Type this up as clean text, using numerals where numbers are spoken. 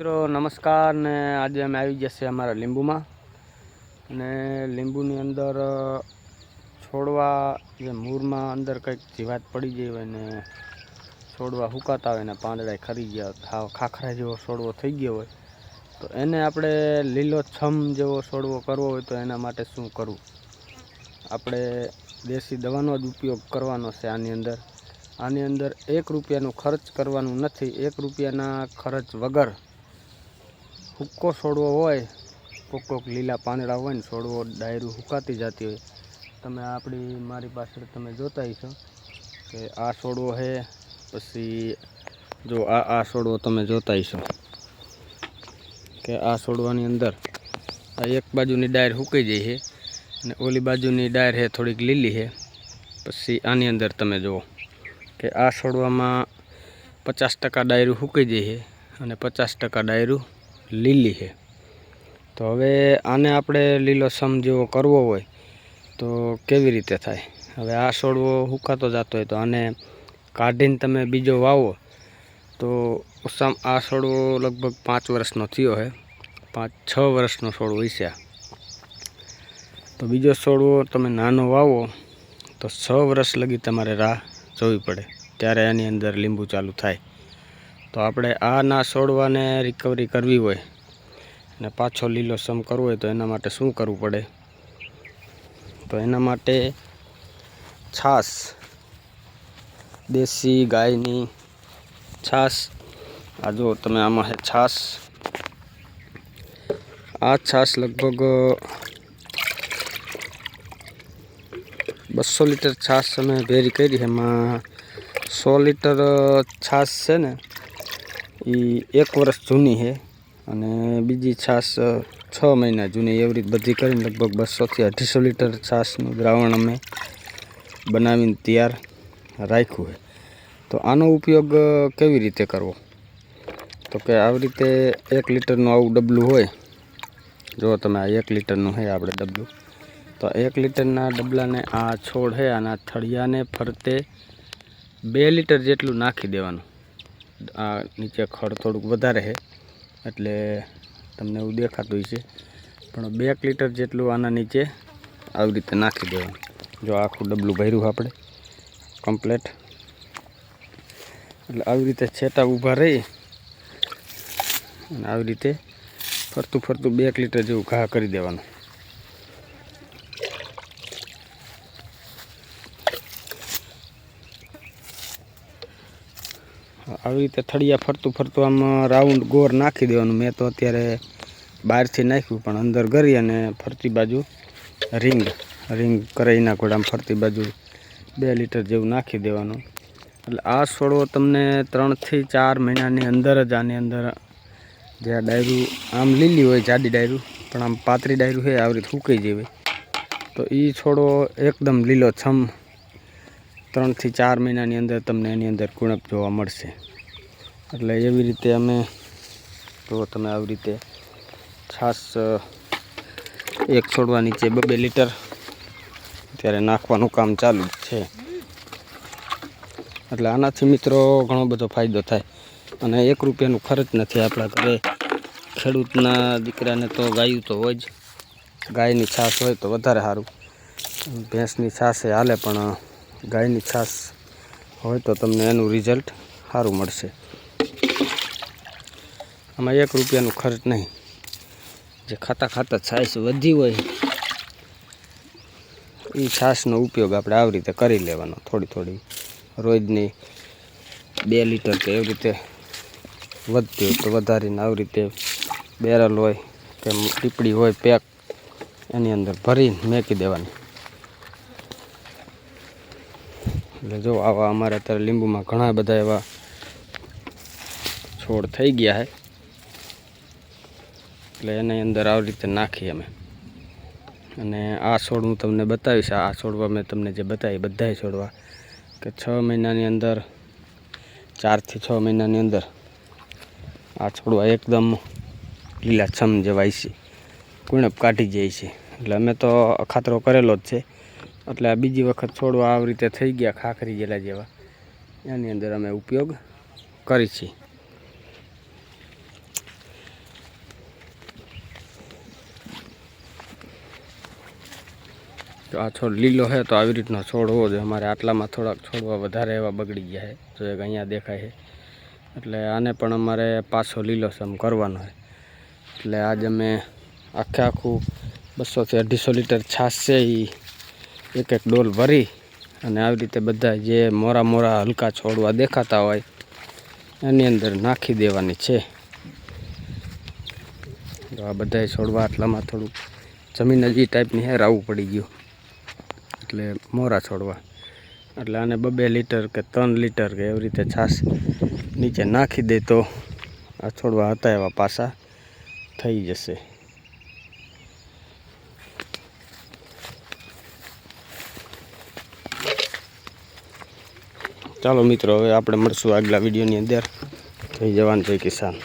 મિત્રો નમસ્કાર ને આજે અમે આવી જશે અમારા લીંબુમાં અને લીંબુની અંદર છોડવા જે મૂળમાં અંદર કંઈક જીવાત પડી ગઈ હોય ને છોડવા હુકાતા હોય ને પાંદડા ખરી ગયા હાવ ખાખરા જેવો છોડવો થઈ ગયો હોય તો એને આપણે લીલોછમ જેવો છોડવો કરવો હોય તો એના માટે શું કરવું? આપણે દેશી દવાનો જ ઉપયોગ કરવાનો છે. આની અંદર 1 રૂપિયાનું ખર્ચ કરવાનું નથી. 1 રૂપિયાના ખર્ચ વગર હુક્કો છોડવો હોય, કોક લીલા પાંદડા હોય ને છોડવો ડાયરું હુકાતી જતી હોય, તમે મારી પાછળ તમે જોતા હશો કે આ છોડવો છે. પછી જો આ છોડવો તમે જોતા હશો કે આ છોડવાની અંદર આ એક બાજુની ડાયર હુકાઈ જાય છે અને ઓલી બાજુની ડાયર છે થોડીક લીલી છે. પછી આની અંદર તમે જુઓ કે આ છોડવામાં 50% ડાયરું હુકાઈ જાય છે અને 50% ડાયરું લીલી છે. તો હવે આને આપણે લીલોછમ જેવો કરવો હોય તો કેવી રીતે થાય? હવે આ છોડવો હુકાતો જતો હોય તો આને કાઢીને તમે બીજો વાવો તો આ છોડવો લગભગ 5 વર્ષનો થયો છે, 5-6 વર્ષનો છોડવો હશે. તો બીજો છોડવો તમે નાનો વાવો તો 6 વર્ષ લગી તમારે રાહ જોવી પડે, ત્યારે આની અંદર લીંબુ ચાલુ થાય. તો આપણે આના છોડવાને રિકવરી કરવી હોય અને પાછો લીલોછમ કરવો હોય તો એના માટે શું કરવું પડે? તો એના માટે છાશ, દેશી ગાયની છાશ, આ જો તમે આમાં છે છાશ. આ છાશ લગભગ 200 લીટર છાશ અમે ભેરી કરી. એમાં 100 લીટર છાશ છે ને એ 1 વર્ષ જૂની છે અને બીજી છાશ 6 મહિના જૂની. એવી રીતે બધી કરીને લગભગ 200 થી 250 લીટર છાશનું દ્રાવણ અમે બનાવીને તૈયાર રાખ્યું છે. તો આનો ઉપયોગ કેવી રીતે કરવો? તો કે આવી રીતે 1 લીટરનું આવું ડબલું હોય. જો તમે આ 1 લીટરનું છે આપણે ડબલું. તો 1 લીટરના ડબલાને આ છોડ છે આના થળિયાને ફરતે 2 લીટર જેટલું નાખી દેવાનું. આ નીચે ખડ થોડુંક વધારે છે એટલે તમને એવું દેખાતું હશે, પણ 2 લીટર જેટલું આના નીચે આવી રીતે નાખી દેવાનું. જો આખું ડબલું ભર્યું આપણે કમ્પ્લેટ. એટલે આવી રીતે છેટા ઊભા રહી અને આવી રીતે ફરતું 2 લીટર જેવું ઘા કરી દેવાનું. આવી રીતે થળિયા ફરતું આમ રાઉન્ડ ગોર નાખી દેવાનું. મેં તો અત્યારે બહારથી નાખ્યું, પણ અંદર કરી અને ફરતી બાજુ રિંગ કરાવીના ઘોડામાં ફરતી બાજુ 2 લીટર જેવું નાખી દેવાનું. એટલે આ છોડવો તમને 3 થી 4 મહિનાની અંદર જ આની અંદર જે આ ડાયરું આમ લીલી હોય જાડી ડાયરું, પણ આમ પાતળી ડાયરું છે આવી રીતે સુકાઈ જાય તો એ છોડવો એકદમ લીલોછમ 3 થી 4 મહિનાની અંદર તમને એની અંદર કુણપ જોવા મળશે. એટલે એવી રીતે અમે તો તમે આવી રીતે છાશ 1 છોડવા નીચે 2 લીટર ત્યારે નાખવાનું કામ ચાલુ છે. એટલે આનાથી મિત્રો ઘણો બધો ફાયદો થાય અને 1 રૂપિયાનું ખર્ચ નથી. આપણા ઘરે ખેડૂતના દીકરાને તો ગાયું તો હોય જ. ગાયની છાશ હોય તો વધારે સારું. ભેંસની છાશ હાલે, પણ ગાયની છાશ હોય તો તમને એનું રિઝલ્ટ સારું મળશે. આમાં 1 રૂપિયાનું ખર્ચ નહીં. જે ખાતા છાશ વધી હોય એ છાશનો ઉપયોગ આપણે આવી રીતે કરી લેવાનો. થોડી રોજની 2 લીટર કે એવી રીતે વધતી હોય તો વધારીને આવી રીતે બેરલ હોય કે ટીપડી હોય પેક એની અંદર ભરીને મેકી દેવાની. એટલે જો આવા અમારે અત્યારે લીંબુમાં ઘણા બધા એવા છોડ થઈ ગયા છે. એટલે એની અંદર આવી રીતે નાખીએ અમે. અને આ છોડ હું તમને બતાવીશ. આ છોડવા મેં તમને જે બતાવી બધાય છોડવા કે 6 મહિનાની અંદર 4 થી 6 મહિનાની અંદર આ છોડવા એકદમ લીલાછમ જેવા છે, કુણપ કાઢી જાય છે. એટલે અમે તો અખાતરો કરેલો જ છે. એટલે આ બીજી વખત છોડવા આવી રીતે થઈ ગયા ખાખરી જેલા જેવા, એની અંદર અમે ઉપયોગ કરી છીએ. તો આ છોડ લીલો છે તો આવી રીતનો છોડ હોવો જોઈએ. અમારે આટલામાં થોડાક છોડવા વધારે એવા બગડી ગયા છે, તો એક અહીંયા દેખાય છે. એટલે આને પણ અમારે પાછો લીલોસમ કરવાનો છે. એટલે આજ અમે આખું 200 થી 250 લીટર છાશ છે એ એક ડોલ ભરી અને આવી રીતે બધા જે મોરા હલકા છોડવા દેખાતા હોય એની અંદર નાખી દેવાની છે. તો આ બધા છોડવા આટલામાં થોડુંક જમીન હજી ટાઈપની હે, રાવું પડી ગયું એટલે મોરા છોડવા. એટલે આને 2 લીટર કે 3 લીટર કે એવી રીતે છાશ નીચે નાખી દે તો આ છોડવા હતા એવા પાછા થઈ જશે. ચાલો મિત્રો, હવે આપણે મળશું આગલા વિડીયોની અંદર. જય જવાન જય કિસાન.